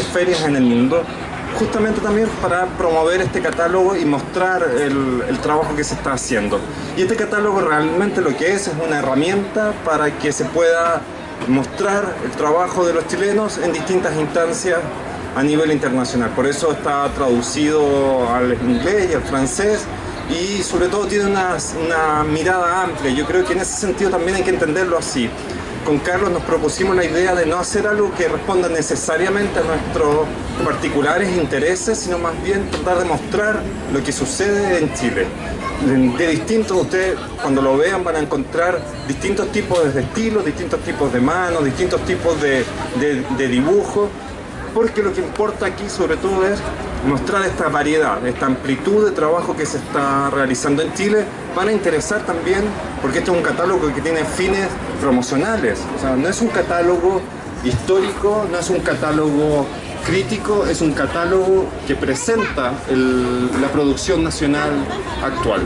ferias en el mundo, justamente también para promover este catálogo y mostrar el trabajo que se está haciendo. Y este catálogo realmente lo que es una herramienta para que se pueda mostrar el trabajo de los chilenos en distintas instancias a nivel internacional. Por eso está traducido al inglés y al francés, y sobre todo tiene una mirada amplia. Yo creo que en ese sentido también hay que entenderlo así. Con Carlos nos propusimos la idea de no hacer algo que responda necesariamente a nuestros particulares intereses, sino más bien tratar de mostrar lo que sucede en Chile. De distintos, ustedes cuando lo vean van a encontrar distintos tipos de estilos, distintos tipos de manos, distintos tipos de dibujos, porque lo que importa aquí sobre todo es mostrar esta variedad, esta amplitud de trabajo que se está realizando en Chile. Van a interesar también porque este es un catálogo que tiene fines promocionales, o sea, no es un catálogo histórico, no es un catálogo crítico, es un catálogo que presenta la producción nacional actual.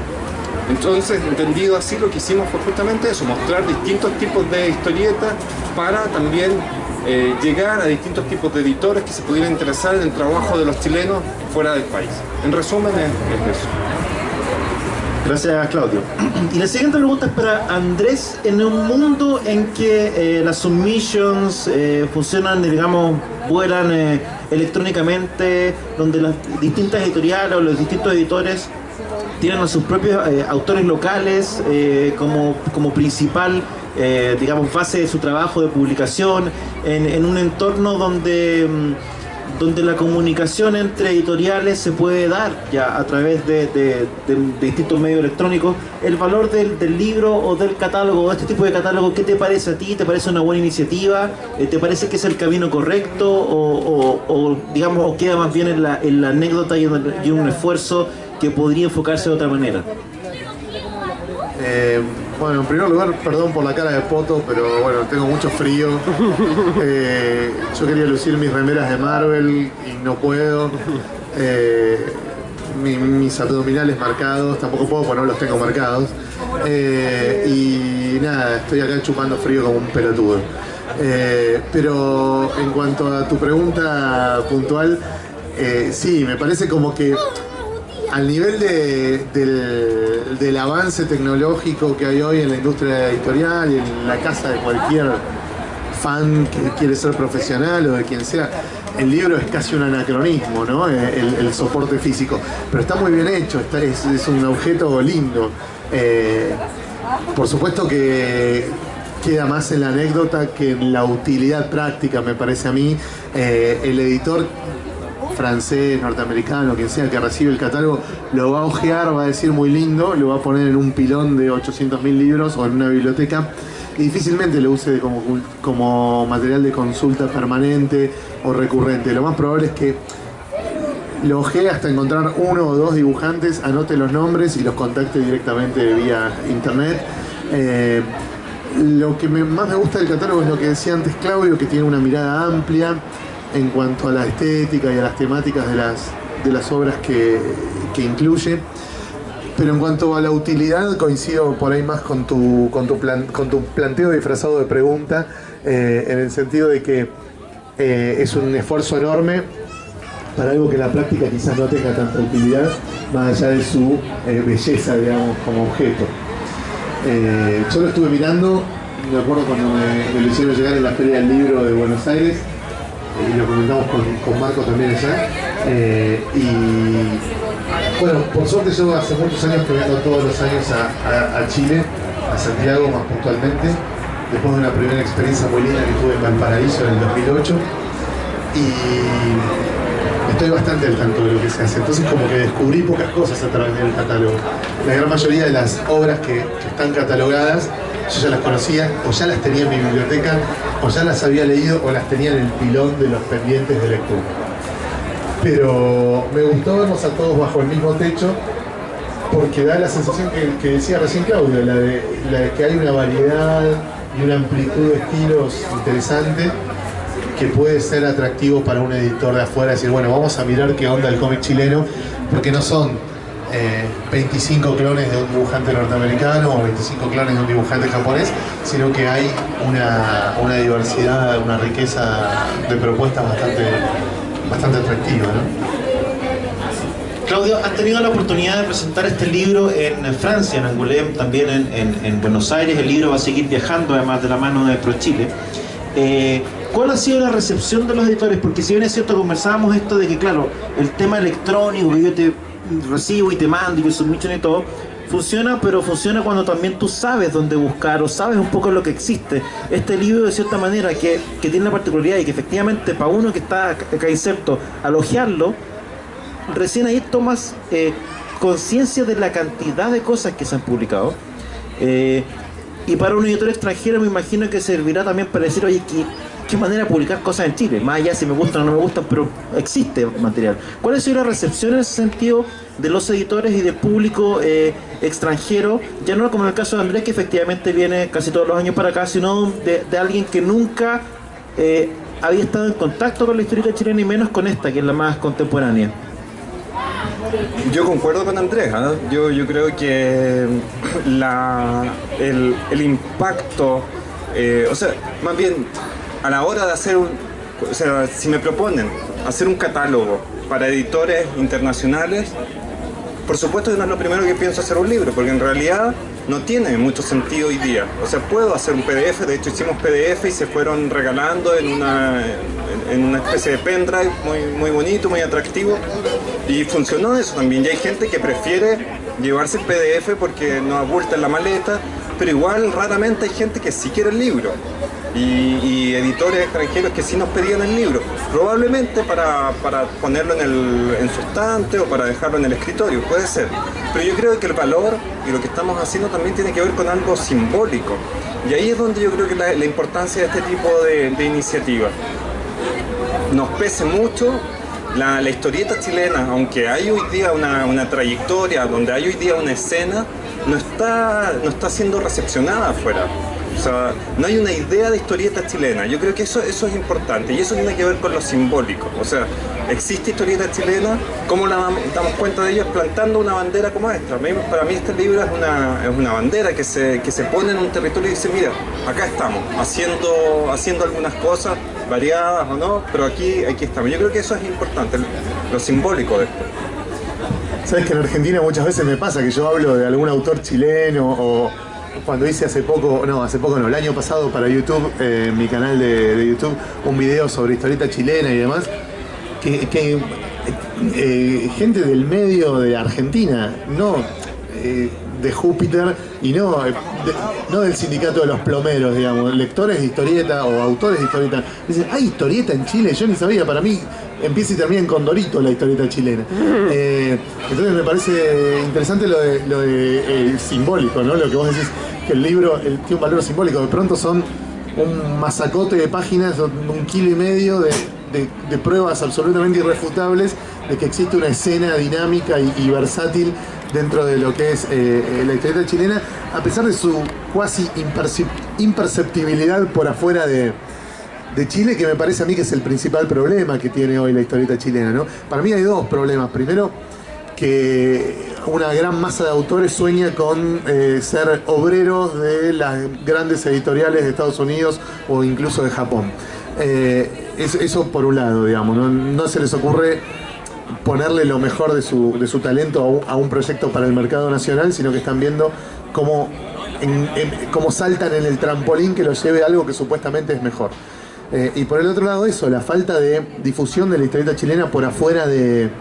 Entonces, entendido así, lo que hicimos fue justamente eso, mostrar distintos tipos de historietas para también llegar a distintos tipos de editores que se pudieran interesar en el trabajo de los chilenos fuera del país. En resumen, es eso. Gracias, Claudio. Y la siguiente pregunta es para Andrés. En un mundo en que las submissions funcionan, digamos, vuelan electrónicamente, donde las distintas editoriales o los distintos editores tienen a sus propios autores locales como principal digamos, base de su trabajo de publicación, en un entorno donde la comunicación entre editoriales se puede dar ya a través de distintos medios electrónicos. El valor del libro o del catálogo, o de este tipo de catálogo, ¿qué te parece a ti? ¿Te parece una buena iniciativa? ¿Te parece que es el camino correcto? ¿O digamos, o queda más bien en la anécdota y en un esfuerzo que podría enfocarse de otra manera? Bueno, en primer lugar, perdón por la cara de poto, pero bueno, tengo mucho frío. Yo quería lucir mis remeras de Marvel y no puedo. Mis abdominales marcados, tampoco puedo porque no los tengo marcados. Y nada, estoy acá chupando frío como un pelotudo. Pero en cuanto a tu pregunta puntual, sí, me parece como que al nivel del avance tecnológico que hay hoy en la industria editorial y en la casa de cualquier fan que quiere ser profesional o de quien sea, el libro es casi un anacronismo, ¿no? El soporte físico. Pero está muy bien hecho, es un objeto lindo. Por supuesto que queda más en la anécdota que en la utilidad práctica, me parece a mí. El editor francés, norteamericano, quien sea que recibe el catálogo, lo va a ojear, va a decir muy lindo, lo va a poner en un pilón de 800.000 libros o en una biblioteca y difícilmente lo use como material de consulta permanente o recurrente. Lo más probable es que lo ojee hasta encontrar uno o dos dibujantes, anote los nombres y los contacte directamente vía internet. Lo que más me gusta del catálogo es lo que decía antes Claudio, que tiene una mirada amplia en cuanto a la estética y a las temáticas de las obras que incluye. Pero en cuanto a la utilidad, coincido por ahí más con tu planteo disfrazado de pregunta, en el sentido de que es un esfuerzo enorme para algo que en la práctica quizás no tenga tanta utilidad, más allá de su belleza, digamos, como objeto. Yo lo estuve mirando, me acuerdo cuando me lo hicieron llegar en la Feria del Libro de Buenos Aires, y lo comentamos con Marco también allá. Y bueno, por suerte yo hace muchos años que vengo todos los años a Chile, a Santiago más puntualmente, después de una primera experiencia muy linda que tuve en Valparaíso en el 2008. Y estoy bastante al tanto de lo que se hace. Entonces como que descubrí pocas cosas a través del catálogo. La gran mayoría de las obras que están catalogadas yo ya las conocía, o ya las tenía en mi biblioteca, o ya las había leído, o las tenía en el pilón de los pendientes de lectura. Pero me gustó vernos a todos bajo el mismo techo, porque da la sensación que decía recién Claudio, la de que hay una variedad y una amplitud de estilos interesante que puede ser atractivo para un editor de afuera, decir, bueno, vamos a mirar qué onda el cómic chileno, porque no son 25 clones de un dibujante norteamericano o 25 clones de un dibujante japonés, sino que hay una diversidad, una riqueza de propuestas bastante atractiva, ¿no? Claudio, ¿has tenido la oportunidad de presentar este libro en Francia, en Angoulême, también en Buenos Aires? El libro va a seguir viajando, además de la mano de ProChile. ¿Cuál ha sido la recepción de los editores? Porque si bien es cierto, conversábamos esto de que, claro, el tema electrónico, que yo te recibo y te mando y me submission y todo, funciona, pero funciona cuando también tú sabes dónde buscar o sabes un poco lo que existe. Este libro, de cierta manera, que tiene la particularidad y que efectivamente para uno que está acá inserto, al hojearlo, recién ahí tomas conciencia de la cantidad de cosas que se han publicado. Y para un editor extranjero me imagino que servirá también para decir, oye, ¿qué manera de publicar cosas en Chile? Más allá si me gustan o no me gustan, pero existe material. ¿Cuál ha sido la recepción en ese sentido de los editores y del público extranjero? Ya no como en el caso de Andrés, que efectivamente viene casi todos los años para acá, sino de alguien que nunca había estado en contacto con la historieta chilena y menos con esta, que es la más contemporánea. Yo concuerdo con Andrés, ¿eh? Yo creo que el impacto, o sea, más bien a la hora de hacer o sea, si me proponen hacer un catálogo para editores internacionales, por supuesto que no es lo primero que pienso hacer un libro, porque en realidad no tiene mucho sentido hoy día. O sea, puedo hacer un PDF, de hecho hicimos PDF y se fueron regalando en una especie de pendrive muy bonito, muy atractivo, y funcionó eso también. Y hay gente que prefiere llevarse el PDF porque no abulta en la maleta, pero igual raramente hay gente que sí quiere el libro. Y editores extranjeros que sí nos pedían el libro, probablemente para ponerlo en su estante o para dejarlo en el escritorio, puede ser. Pero yo creo que el valor y lo que estamos haciendo también tiene que ver con algo simbólico. Y ahí es donde yo creo que la importancia de este tipo de iniciativas. Nos pese mucho la historieta chilena, aunque hay hoy día una trayectoria, donde hay hoy día una escena, no está siendo recepcionada afuera. O sea, no hay una idea de historieta chilena. Yo creo que eso es importante y eso tiene que ver con lo simbólico. O sea, existe historieta chilena, ¿cómo damos cuenta de ello? Plantando una bandera como esta. Para mí este libro es una bandera que se pone en un territorio y dice, mira, acá estamos, haciendo algunas cosas, variadas o no, pero aquí estamos. Yo creo que eso es importante, lo simbólico de esto. Sabes que en Argentina muchas veces me pasa que yo hablo de algún autor chileno o cuando hice el año pasado para YouTube, mi canal de YouTube, un video sobre historieta chilena y demás, que gente del medio de Argentina, no de Júpiter y no del sindicato de los plomeros, digamos, lectores de historieta o autores de historieta, dicen, ¿hay historieta en Chile? Yo ni sabía, para mí empieza y termina en Condorito la historieta chilena. Entonces me parece interesante lo de simbólico, ¿no? Lo que vos decís, que el libro tiene un valor simbólico. De pronto son un masacote de páginas, 1,5 kilos de pruebas absolutamente irrefutables de que existe una escena dinámica y versátil dentro de lo que es la historieta chilena, a pesar de su cuasi imperceptibilidad por afuera de Chile, que me parece a mí que es el principal problema que tiene hoy la historieta chilena, ¿no? Para mí hay dos problemas. Primero, que una gran masa de autores sueña con ser obreros de las grandes editoriales de Estados Unidos o incluso de Japón. Eso por un lado, digamos, no se les ocurre ponerle lo mejor de su talento a un proyecto para el mercado nacional, sino que están viendo cómo saltan en el trampolín que los lleve a algo que supuestamente es mejor. Y por el otro lado eso, la falta de difusión de la historieta chilena por afuera de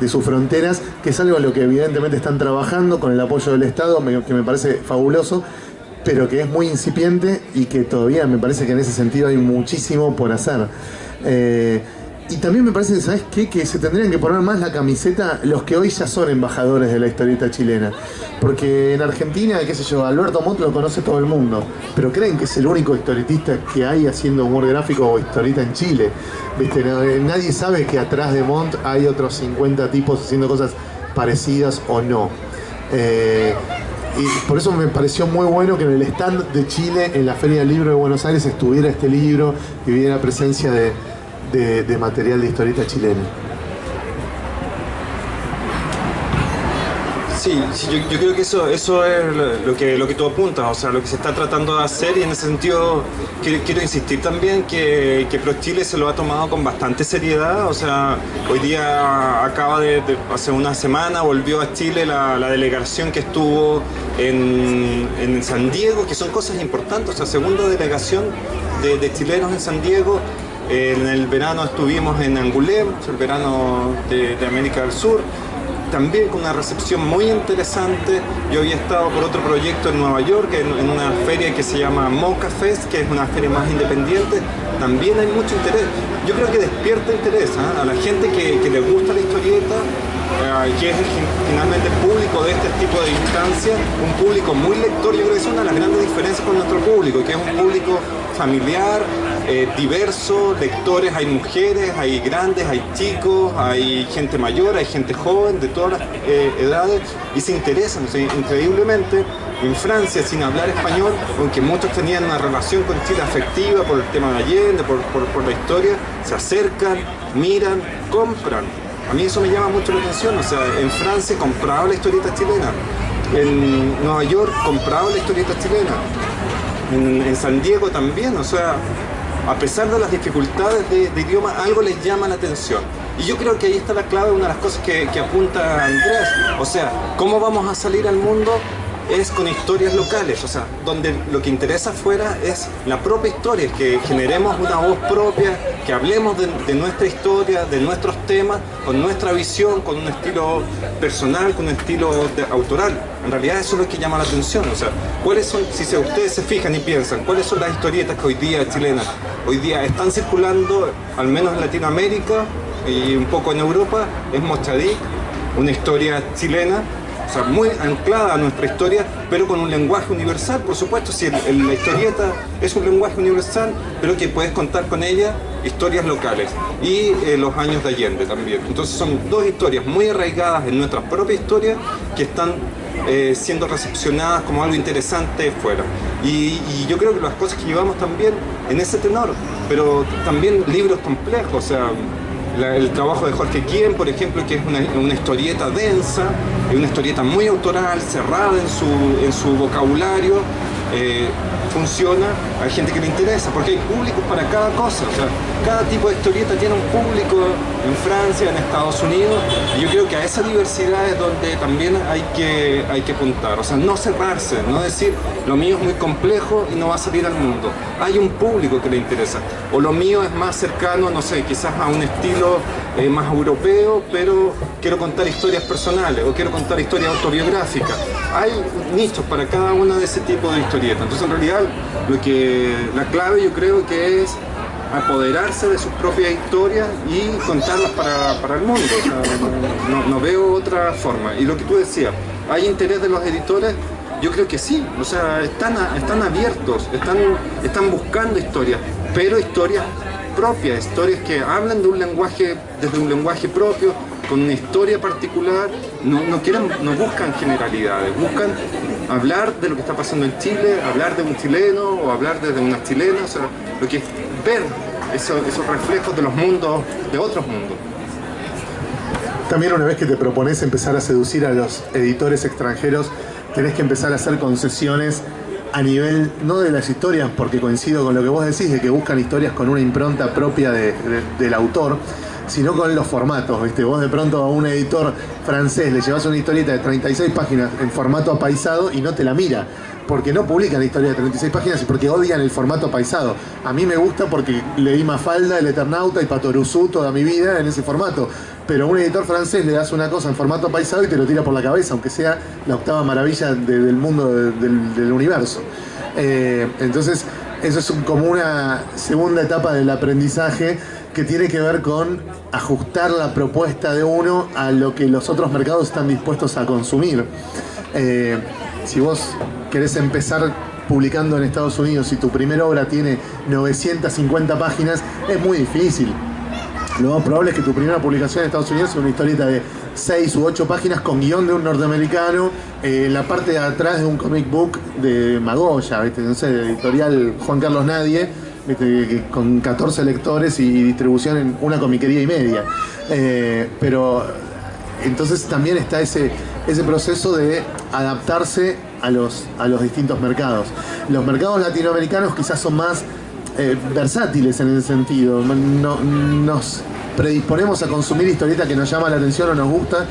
sus fronteras, que es algo en lo que evidentemente están trabajando con el apoyo del Estado, que me parece fabuloso, pero que es muy incipiente y que todavía me parece que en ese sentido hay muchísimo por hacer. Y también me parece, ¿sabes qué? Que se tendrían que poner más la camiseta los que hoy ya son embajadores de la historieta chilena. Porque en Argentina, qué sé yo, Alberto Montt lo conoce todo el mundo, pero creen que es el único historietista que hay haciendo humor gráfico o historieta en Chile. ¿Viste? Nadie sabe que atrás de Montt hay otros 50 tipos haciendo cosas parecidas o no. Y por eso me pareció muy bueno que en el stand de Chile, en la Feria del Libro de Buenos Aires, estuviera este libro y hubiera presencia de material de historieta chilena. Sí, yo creo que eso es lo que tú apuntas, o sea, lo que se está tratando de hacer, y en ese sentido quiero insistir también que ProChile se lo ha tomado con bastante seriedad. O sea, hoy día hace una semana volvió a Chile la delegación que estuvo en San Diego, que son cosas importantes, o sea, segunda delegación de chilenos en San Diego. En el verano estuvimos en Angoulême, el verano de América del Sur, también con una recepción muy interesante. Yo había estado por otro proyecto en Nueva York, en una feria que se llama Mocha Fest, que es una feria más independiente. También hay mucho interés. Yo creo que despierta interés a la gente que le gusta la historieta, que es finalmente el público de este tipo de instancias, un público muy lector. Yo creo que es una de las grandes diferencias con nuestro público, que es un público familiar, diverso, lectores, hay mujeres, hay grandes, hay chicos, hay gente mayor, hay gente joven, de todas las edades, y se interesan. O sea, increíblemente, en Francia, sin hablar español, aunque muchos tenían una relación con Chile afectiva por el tema de Allende, por la historia, se acercan, miran, compran. A mí eso me llama mucho la atención. O sea, en Francia compraba la historieta chilena, en Nueva York compraba la historieta chilena, en San Diego también. O sea, a pesar de las dificultades de idioma, algo les llama la atención. Y yo creo que ahí está la clave, una de las cosas que apunta Andrés. O sea, ¿cómo vamos a salir al mundo? Es con historias locales, o sea, donde lo que interesa afuera es la propia historia, que generemos una voz propia, que hablemos de nuestra historia, de nuestros temas, con nuestra visión, con un estilo personal, con un estilo autoral. En realidad eso es lo que llama la atención. O sea, ¿cuáles son, si ustedes se fijan y piensan, cuáles son las historietas que hoy día chilenas, hoy día están circulando, al menos en Latinoamérica y un poco en Europa? Es Mochadic, una historia chilena, o sea, muy anclada a nuestra historia, pero con un lenguaje universal, por supuesto. Si la historieta es un lenguaje universal, pero que puedes contar con ella historias locales. Y los años de Allende también. Entonces son dos historias muy arraigadas en nuestra propia historia, que están siendo recepcionadas como algo interesante fuera. Y yo creo que las cosas que llevamos también en ese tenor, pero también libros complejos. O sea, el trabajo de Jorge Quien, por ejemplo, que es una historieta densa, una historieta muy autoral, cerrada en su vocabulario, funciona. Hay gente que le interesa, porque hay públicos para cada cosa. O sea, cada tipo de historieta tiene un público en Francia, en Estados Unidos, y yo creo que a esa diversidad es donde también hay que apuntar. O sea, no cerrarse, no decir lo mío es muy complejo y no va a salir al mundo. Hay un público que le interesa, o lo mío es más cercano, no sé, quizás a un estilo más europeo, pero quiero contar historias personales o quiero contar historias autobiográficas. Hay nichos para cada una de ese tipo de historietas. Entonces, en realidad, la clave yo creo que es apoderarse de sus propias historias y contarlas para el mundo. O sea, no veo otra forma. Y lo que tú decías, ¿hay interés de los editores? Yo creo que sí. O sea, están abiertos, están buscando historias, pero historias propias, historias que hablan de un lenguaje, desde un lenguaje propio, con una historia particular. No buscan generalidades, buscan hablar de lo que está pasando en Chile, hablar de un chileno o hablar desde una chilena. O sea, lo que es ver esos reflejos de los mundos, de otros mundos. También, una vez que te propones empezar a seducir a los editores extranjeros, tenés que empezar a hacer concesiones a nivel, no de las historias, porque coincido con lo que vos decís, de que buscan historias con una impronta propia del autor, sino con los formatos, ¿viste? Vos de pronto a un editor francés le llevas una historieta de 36 páginas en formato apaisado y no te la mira, porque no publican historias de 36 páginas y porque odian el formato apaisado. A mí me gusta porque leí Mafalda, El Eternauta y Patoruzú toda mi vida en ese formato, pero a un editor francés le das una cosa en formato apaisado y te lo tira por la cabeza, aunque sea la octava maravilla del mundo, del universo. Entonces, eso es como una segunda etapa del aprendizaje, que tiene que ver con ajustar la propuesta de uno a lo que los otros mercados están dispuestos a consumir. Si vos querés empezar publicando en Estados Unidos y tu primera obra tiene 950 páginas, es muy difícil. Lo más probable es que tu primera publicación en Estados Unidos sea una historieta de 6 u 8 páginas con guión de un norteamericano, la parte de atrás de un comic book de Magoya, ¿viste? No sé, de editorial Juan Carlos Nadie, ¿viste? Con 14 lectores y distribución en una comiquería y media. Pero entonces también está ese ese proceso de adaptarse a los distintos mercados. Los mercados latinoamericanos quizás son más versátiles en ese sentido. Nos predisponemos a consumir historieta que nos llama la atención o nos gusta,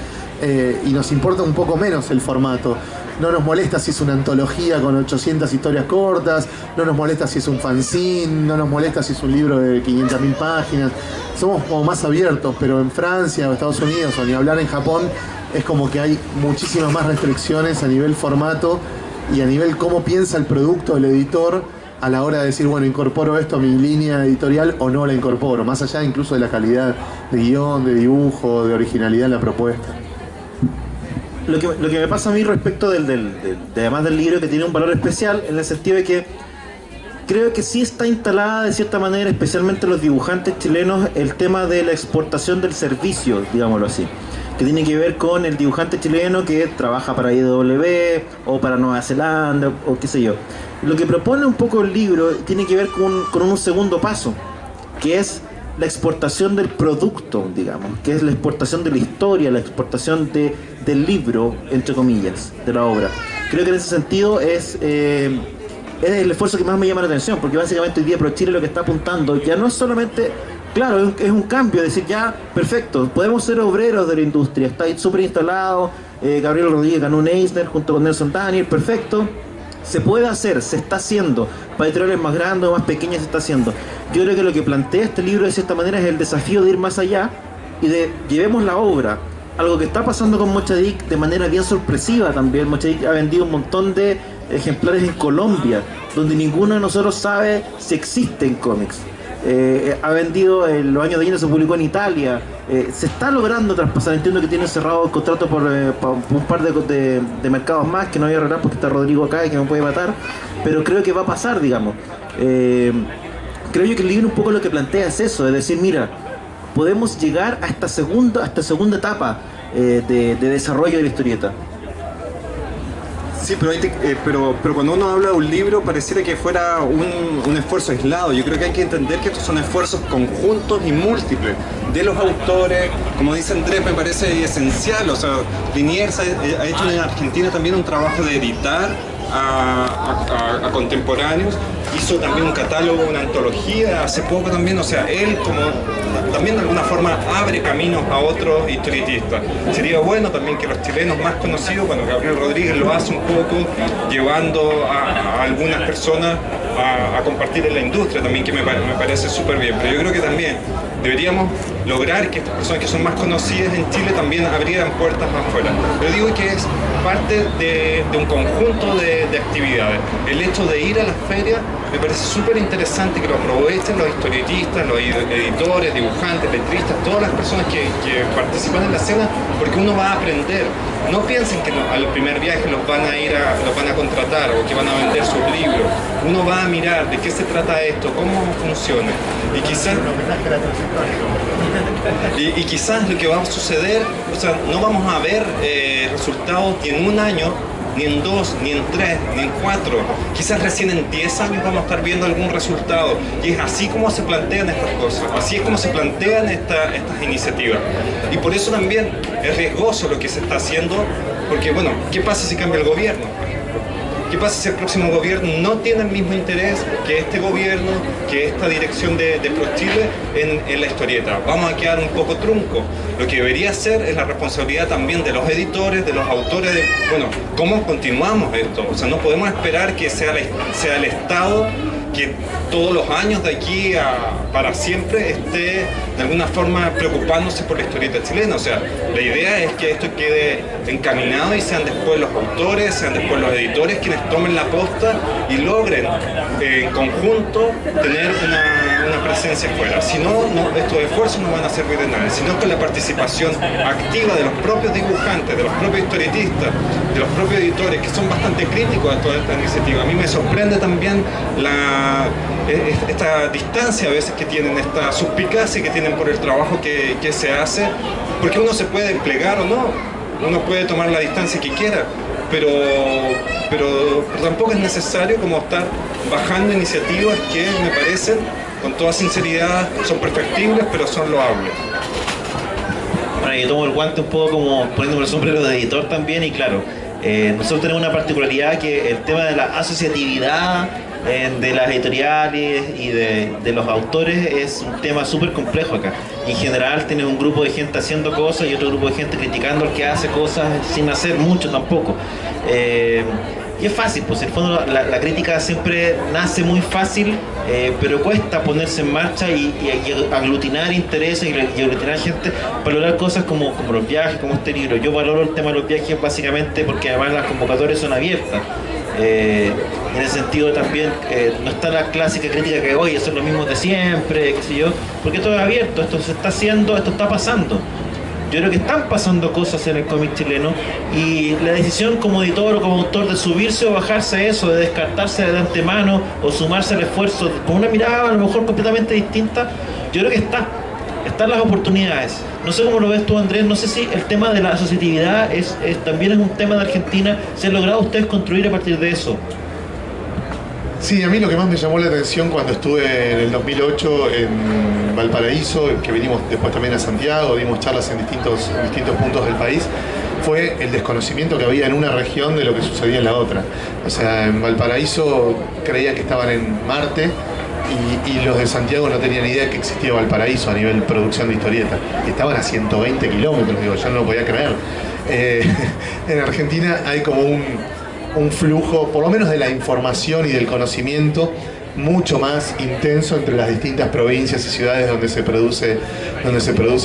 y nos importa un poco menos el formato. No nos molesta si es una antología con 800 historias cortas, no nos molesta si es un fanzine, no nos molesta si es un libro de 500.000 páginas. Somos como más abiertos, pero en Francia o Estados Unidos, o ni hablar en Japón, es como que hay muchísimas más restricciones a nivel formato y a nivel cómo piensa el producto del editor a la hora de decir, bueno, incorporo esto a mi línea editorial o no la incorporo, más allá incluso de la calidad de guión, de dibujo, de originalidad en la propuesta. Lo que me pasa a mí respecto además del libro, que tiene un valor especial en el sentido de que creo que sí está instalada de cierta manera, especialmente los dibujantes chilenos, el tema de la exportación del servicio, digámoslo así, que tiene que ver con el dibujante chileno que trabaja para IDW o para Nueva Zelanda o qué sé yo. Lo que propone un poco el libro tiene que ver con un segundo paso, que es la exportación del producto, digamos, que es la exportación de la historia, la exportación del libro, entre comillas, de la obra. Creo que en ese sentido es el esfuerzo que más me llama la atención, porque básicamente hoy día ProChile lo que está apuntando ya no es solamente, claro, es un cambio, es decir, ya, perfecto, podemos ser obreros de la industria, está ahí súper instalado, Gabriel Rodríguez ganó un Eisner junto con Nelson Daniel, perfecto. Se puede hacer, se está haciendo. Para editoriales más grandes o más pequeñas se está haciendo. Yo creo que lo que plantea este libro de cierta manera es el desafío de ir más allá y de llevemos la obra. Algo que está pasando con Mochadik de manera bien sorpresiva también. Mochadik ha vendido un montón de ejemplares en Colombia, donde ninguno de nosotros sabe si existen cómics. Ha vendido, en los años de Guinness se publicó en Italia. Se está logrando traspasar. Entiendo que tiene cerrado el contrato por un par de mercados más que no voy a arreglar porque está Rodrigo acá y que me puede matar, pero creo que va a pasar, digamos. Creo yo que el libro un poco lo que plantea es eso, es decir, mira, podemos llegar a esta segunda etapa de desarrollo de la historieta. Sí, pero cuando uno habla de un libro pareciera que fuera un esfuerzo aislado. Yo creo que hay que entender que estos son esfuerzos conjuntos y múltiples de los autores. Como dice Andrés, me parece esencial. O sea, Liniers ha hecho en Argentina también un trabajo de editar a contemporáneos. Hizo también un catálogo, una antología hace poco también. O sea, él como también de alguna forma abre caminos a otros historietistas. Sería bueno también que los chilenos más conocidos, bueno, Gabriel Rodríguez lo hace un poco, llevando a algunas personas a compartir en la industria también, que me parece súper bien. Pero yo creo que también deberíamos lograr que estas personas que son más conocidas en Chile también abrieran puertas más afuera. Yo digo que es parte de un conjunto de actividades. El hecho de ir a las ferias me parece súper interesante, que lo aprovechen los historietistas, los editores, dibujantes, letristas, todas las personas que participan en la escena, porque uno va a aprender. No piensen que al primer viaje los van a contratar o que van a vender sus libros. Uno va a mirar de qué se trata esto, cómo funciona. Y quizás lo que va a suceder, o sea, no vamos a ver resultados ni en un año, ni en 2, ni en 3, ni en 4. Quizás recién en 10 años vamos a estar viendo algún resultado. Y es así como se plantean estas cosas, así es como se plantean estas iniciativas. Y por eso también es riesgoso lo que se está haciendo, porque bueno, ¿qué pasa si cambia el gobierno? ¿Qué pasa si el próximo gobierno no tiene el mismo interés que este gobierno, que esta dirección de ProChile en la historieta? Vamos a quedar un poco trunco. Lo que debería ser es la responsabilidad también de los editores, de los autores, de, bueno, ¿cómo continuamos esto? O sea, no podemos esperar que sea el Estado que todos los años de aquí para siempre esté de alguna forma preocupándose por la historieta chilena. O sea, la idea es que esto quede encaminado y sean después los autores, sean después los editores quienes tomen la posta y logren en conjunto tener una presencia fuera. Si no, estos esfuerzos no van a servir de nada, sino con la participación activa de los propios dibujantes, de los propios historietistas, de los propios editores, que son bastante críticos a toda esta iniciativa. A mí me sorprende también esta distancia a veces que tienen, esta suspicacia que tienen por el trabajo que se hace, porque uno se puede plegar o no, uno puede tomar la distancia que quiera, pero tampoco es necesario como estar bajando iniciativas que me parecen, con toda sinceridad, son perfectibles, pero son loables. Bueno, yo tomo el guante un poco como poniéndome el sombrero de editor también, y claro, nosotros tenemos una particularidad que el tema de la asociatividad de las editoriales y de los autores es un tema súper complejo acá. Y en general tienes un grupo de gente haciendo cosas y otro grupo de gente criticando al que hace cosas sin hacer mucho tampoco. Y es fácil, pues en el fondo la crítica siempre nace muy fácil, pero cuesta ponerse en marcha y aglutinar intereses y aglutinar gente para lograr cosas como los viajes, como este libro. Yo valoro el tema de los viajes básicamente porque además las convocatorias son abiertas. En ese sentido también no está la clásica crítica que oye, son los mismos de siempre, qué sé yo, porque esto es abierto, esto se está haciendo, esto está pasando. Yo creo que están pasando cosas en el cómic chileno y la decisión como editor o como autor de subirse o bajarse a eso, de descartarse de antemano o sumarse al esfuerzo con una mirada a lo mejor completamente distinta, yo creo que están las oportunidades. No sé cómo lo ves tú, Andrés, no sé si el tema de la asociatividad también es un tema de Argentina. ¿Se han logrado ustedes construir a partir de eso? Sí, a mí lo que más me llamó la atención cuando estuve en el 2008 en Valparaíso, que vinimos después también a Santiago, dimos charlas en distintos puntos del país, fue el desconocimiento que había en una región de lo que sucedía en la otra. O sea, en Valparaíso creían que estaban en Marte y los de Santiago no tenían idea que existía Valparaíso a nivel producción de historieta. Estaban a 120 kilómetros, digo, yo no lo podía creer. En Argentina hay como un flujo, por lo menos de la información y del conocimiento, mucho más intenso entre las distintas provincias y ciudades donde se produce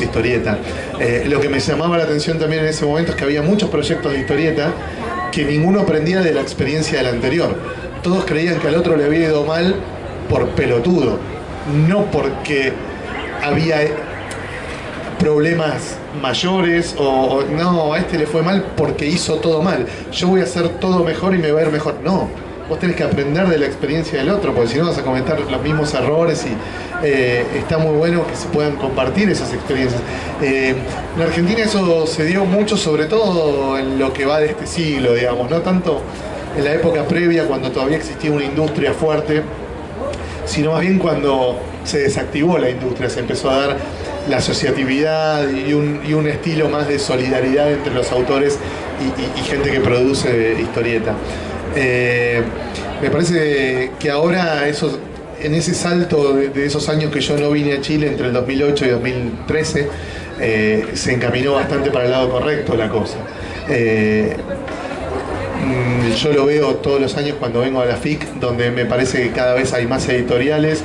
historieta. Lo que me llamaba la atención también en ese momento es que había muchos proyectos de historieta que ninguno aprendía de la experiencia del anterior. Todos creían que al otro le había ido mal por pelotudo, no porque había problemas mayores o no, a este le fue mal porque hizo todo mal, yo voy a hacer todo mejor y me va a ir mejor. No, vos tenés que aprender de la experiencia del otro, porque si no vas a cometer los mismos errores y está muy bueno que se puedan compartir esas experiencias. En Argentina eso se dio mucho, sobre todo en lo que va de este siglo, digamos, no tanto en la época previa cuando todavía existía una industria fuerte, sino más bien cuando se desactivó la industria, se empezó a dar la asociatividad y un estilo más de solidaridad entre los autores y gente que produce historieta. Me parece que ahora en ese salto de esos años que yo no vine a Chile entre el 2008 y 2013 se encaminó bastante para el lado correcto la cosa. Yo lo veo todos los años cuando vengo a la FIC, donde me parece que cada vez hay más editoriales,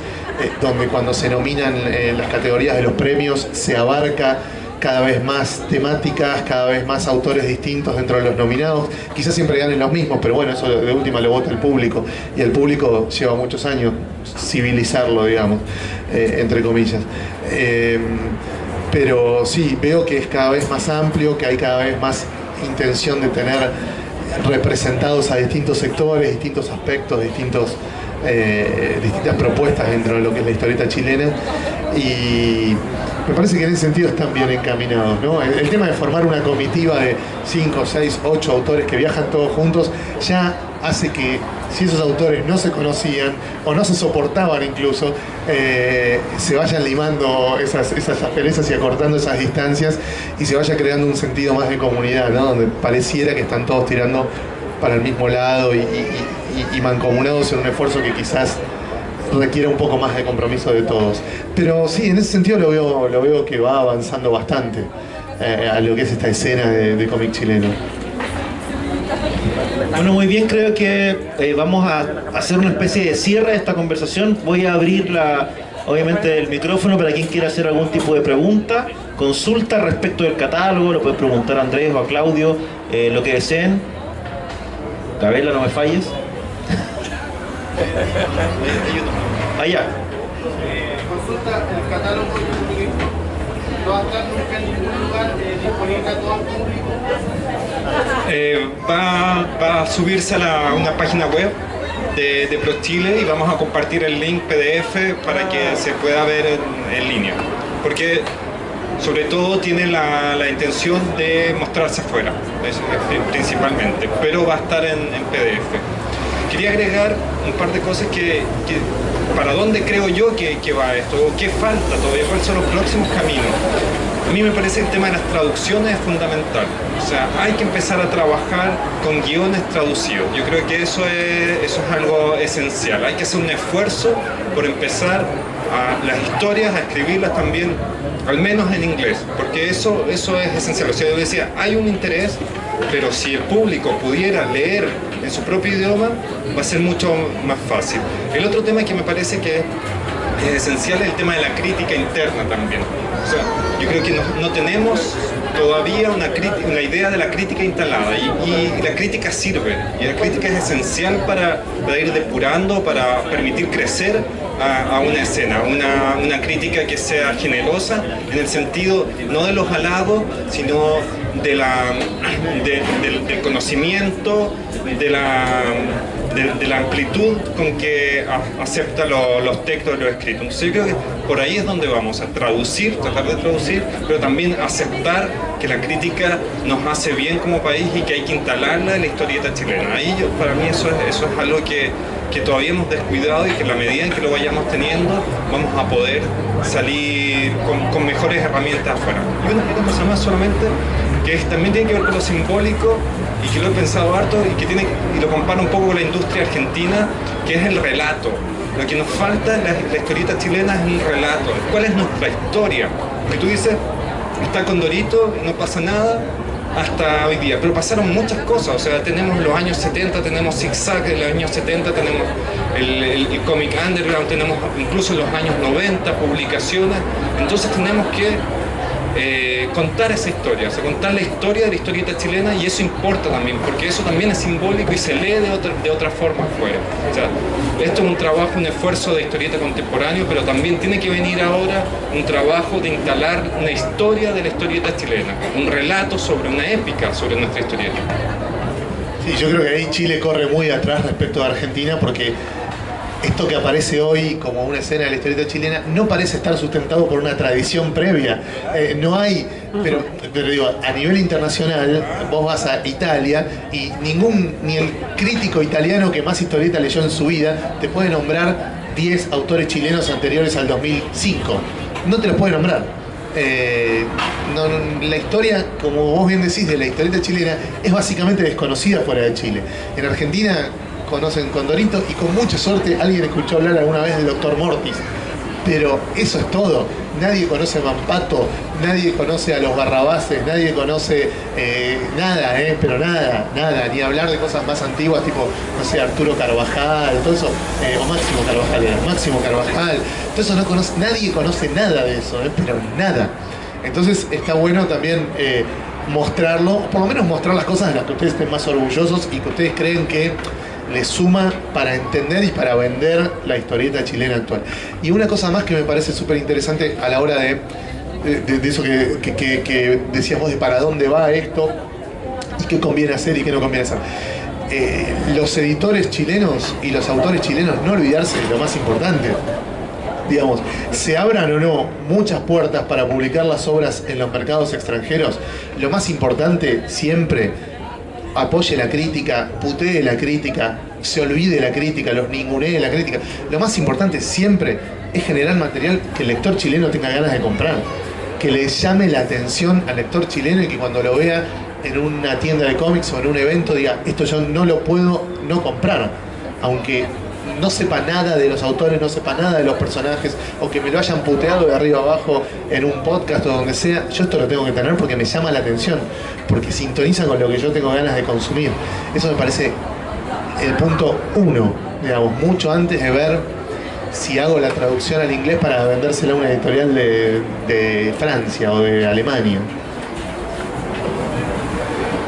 donde cuando se nominan las categorías de los premios se abarca cada vez más temáticas, cada vez más autores distintos dentro de los nominados. Quizás siempre ganen los mismos, pero bueno, eso de última lo vota el público, y el público lleva muchos años civilizarlo, digamos, entre comillas. Pero sí, veo que es cada vez más amplio, que hay cada vez más intención de tener representados a distintos sectores, distintos aspectos, distintas propuestas dentro de lo que es la historieta chilena, y me parece que en ese sentido están bien encaminados, ¿no? El tema de formar una comitiva de 5, 6, 8 autores que viajan todos juntos ya hace que, si esos autores no se conocían o no se soportaban incluso, se vayan limando esas asperezas y acortando esas distancias y se vaya creando un sentido más de comunidad, ¿no? Donde pareciera que están todos tirando para el mismo lado y mancomunados en un esfuerzo que quizás requiere un poco más de compromiso de todos. Pero sí, en ese sentido lo veo que va avanzando bastante a lo que es esta escena de cómic chileno. Bueno, muy bien, creo que vamos a hacer una especie de cierre de esta conversación. Voy a abrir obviamente el micrófono para quien quiera hacer algún tipo de pregunta, consulta respecto del catálogo. Lo pueden preguntar a Andrés o a Claudio, lo que deseen. Gabriela, no me falles. Allá. Consulta el catálogo no va a estar nunca en ningún lugar disponible a todo el público. Va a subirse a una página web de Pro Chile y vamos a compartir el link PDF para que se pueda ver en línea, porque sobre todo tiene la intención de mostrarse afuera, principalmente, pero va a estar en PDF. Quería agregar un par de cosas que para dónde creo yo que va esto, o qué falta todavía, cuáles son los próximos caminos. A mí me parece que el tema de las traducciones es fundamental. O sea, hay que empezar a trabajar con guiones traducidos. Yo creo que eso es algo esencial. Hay que hacer un esfuerzo por empezar a las historias, a escribirlas también, al menos en inglés, porque eso es esencial. O sea, yo decía, hay un interés, pero si el público pudiera leer en su propio idioma, va a ser mucho más fácil. El otro tema que me parece que es esencial es el tema de la crítica interna también. O sea, yo creo que no tenemos todavía una idea de la crítica instalada y la crítica sirve, y la crítica es esencial para ir depurando, para permitir crecer a una escena, una crítica que sea generosa en el sentido no de los halagos, sino del conocimiento, de la amplitud con que acepta los textos de los escritos. Entonces yo creo que por ahí es donde vamos a traducir, tratar de traducir, pero también aceptar que la crítica nos hace bien como país y que hay que instalarla en la historieta chilena. Ahí para mí eso es algo que todavía hemos descuidado y que en la medida en que lo vayamos teniendo vamos a poder salir con mejores herramientas afuera. Y una cosa más solamente, que también tiene que ver con lo simbólico y que lo he pensado harto y lo comparo un poco con la industria argentina, que es el relato. Lo que nos falta en la historieta chilena es el relato. ¿Cuál es nuestra historia? Porque tú dices, está Condorito, no pasa nada, hasta hoy día, pero pasaron muchas cosas. O sea, tenemos los años 70, tenemos Zig Zag en los años 70, tenemos el cómic underground, tenemos incluso en los años 90 publicaciones. Entonces tenemos que contar esa historia, o sea, contar la historia de la historieta chilena, y eso importa también, porque eso también es simbólico y se lee de otra forma afuera. O sea, esto es un trabajo, un esfuerzo de historieta contemporáneo, pero también tiene que venir ahora un trabajo de instalar una historia de la historieta chilena, un relato sobre una épica sobre nuestra historieta. Sí, yo creo que ahí Chile corre muy atrás respecto a Argentina, porque esto que aparece hoy como una escena de la historieta chilena no parece estar sustentado por una tradición previa. No hay, pero digo, a nivel internacional, vos vas a Italia y ni el crítico italiano que más historieta leyó en su vida te puede nombrar 10 autores chilenos anteriores al 2005. No te los puede nombrar. La historia, como vos bien decís, de la historieta chilena es básicamente desconocida fuera de Chile. En Argentina conocen Condorito y con mucha suerte alguien escuchó hablar alguna vez del Dr. Mortis, pero eso es todo. Nadie conoce a Mampato, nadie conoce a los Barrabases, nadie conoce nada, pero nada, ni hablar de cosas más antiguas tipo, no sé, Arturo Carvajal, todo eso, o Máximo Carvajal, todo eso nadie conoce nada de eso, pero nada. Entonces está bueno también mostrarlo, por lo menos mostrar las cosas de las que ustedes estén más orgullosos y que ustedes creen que le suma para entender y para vender la historieta chilena actual. Y una cosa más que me parece súper interesante a la hora de eso que decías vos, de para dónde va esto y qué conviene hacer y qué no conviene hacer. Los editores chilenos y los autores chilenos, no olvidarse de lo más importante. Digamos, se abran o no muchas puertas para publicar las obras en los mercados extranjeros, lo más importante siempre: apoye la crítica, putee la crítica, se olvide la crítica, los ningunee la crítica. Lo más importante siempre es generar material que el lector chileno tenga ganas de comprar, que le llame la atención al lector chileno y que cuando lo vea en una tienda de cómics o en un evento diga, esto yo no lo puedo no comprar, aunque no sepa nada de los autores, no sepa nada de los personajes, o que me lo hayan puteado de arriba abajo en un podcast o donde sea. Yo esto lo tengo que tener porque me llama la atención, porque sintoniza con lo que yo tengo ganas de consumir. Eso me parece el punto 1, digamos, mucho antes de ver si hago la traducción al inglés para vendérsela a una editorial de Francia o de Alemania.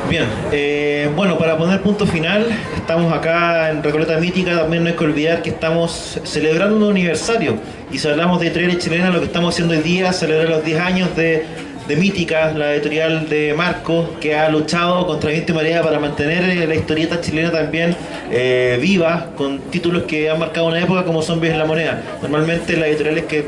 Bien, bueno, para poner punto final, estamos acá en Recoleta Mítica. También no hay que olvidar que estamos celebrando un aniversario, y si hablamos de editoriales chilenas, lo que estamos haciendo hoy día es celebrar los 10 años de Mítica, la editorial de Marco, que ha luchado contra viento y marea para mantener la historieta chilena también viva, con títulos que han marcado una época como Zombies en la Moneda. Normalmente las editoriales que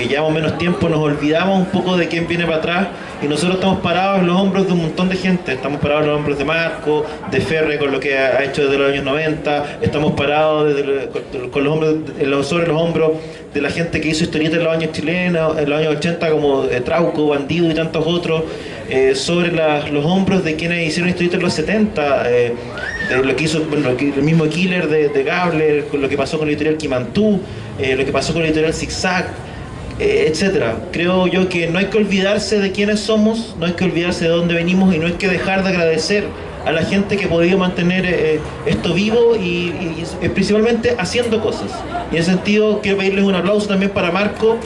llevamos menos tiempo nos olvidamos un poco de quién viene para atrás, y nosotros estamos parados en los hombros de un montón de gente. Estamos parados en los hombros de Marco, de Ferre con lo que ha hecho desde los años 90, estamos parados sobre los hombros de la gente que hizo historietas en los años chilenos, en los años 80 como Trauco, Bandido y tantos otros, sobre los hombros de quienes hicieron historietas en los 70, de lo que hizo el mismo Killer de Gabler, con lo que pasó con la editorial Kimantú, lo que pasó con la editorial Zigzag, etcétera. Creo yo que no hay que olvidarse de quiénes somos, no hay que olvidarse de dónde venimos y no hay que dejar de agradecer a la gente que ha podido mantener esto vivo y principalmente haciendo cosas. Y en ese sentido quiero pedirles un aplauso también para Marco,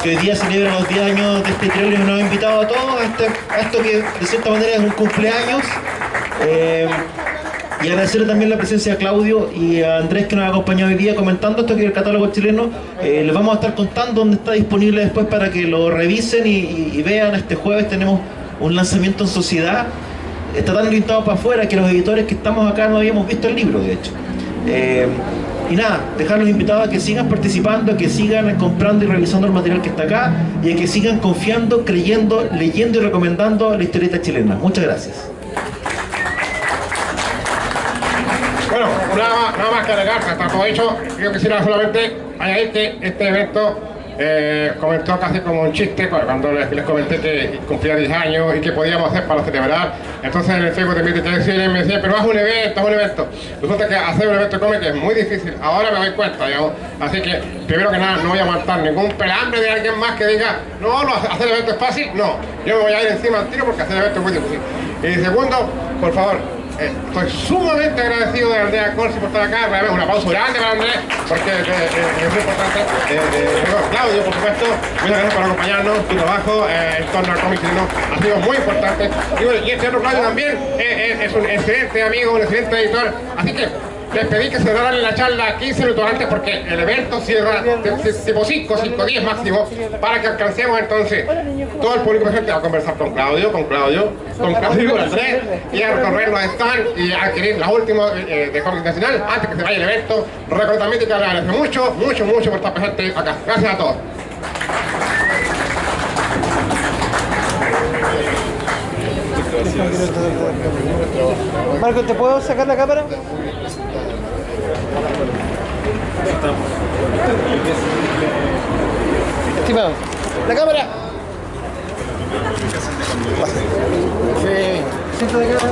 que hoy día celebra los 10 años de este editorial y nos ha invitado a todos a esto que de cierta manera es un cumpleaños. Y agradecerle también la presencia a Claudio y a Andrés, que nos ha acompañado hoy día comentando esto, que es el catálogo chileno. Les vamos a estar contando dónde está disponible después para que lo revisen y vean. Este jueves tenemos un lanzamiento en sociedad. Está tan orientado para afuera que los editores que estamos acá no habíamos visto el libro, de hecho. Y nada, dejarlos invitados a que sigan participando, a que sigan comprando y revisando el material que está acá y a que sigan confiando, creyendo, leyendo y recomendando la historieta chilena. Muchas gracias. Bueno, nada más que agregar, está todo hecho. Yo quisiera solamente añadir que este evento comentó casi como un chiste cuando les comenté que cumplía 10 años y que podíamos hacer para celebrar. Entonces en el Facebook de mi me decía, pero haz un evento, Resulta que hacer un evento de cómic es muy difícil. Ahora me doy cuenta, digamos. Así que, primero que nada, no voy a aguantar ningún pelambre de alguien más que diga, no, hacer evento es fácil. No, yo me voy a ir encima al tiro porque hacer evento es muy difícil. Y segundo, por favor, estoy sumamente agradecido de Andrea Corsi por estar acá. Realmente un aplauso grande para Andrés, porque es muy importante. Claudio, por supuesto, muchas gracias por acompañarnos. Tu trabajo en torno al cómic chileno ha sido muy importante. Y bueno, y este otro Claudio también es un excelente amigo, un excelente editor. Así que les pedí que cerraran la charla 15 minutos antes porque el evento cierra tipo 5:10 máximo, para que alcancemos entonces todo el público presente a conversar con Claudio y con Andrés, y a recorrer los stands y a adquirir las últimas de Cómic Nacional antes que se vaya el evento. Recuerdo también que les agradezco mucho por estar presente acá. Gracias a todos. Marco, ¿te puedo sacar la cámara? Estimado, la cámara. Sí, siéntate acá.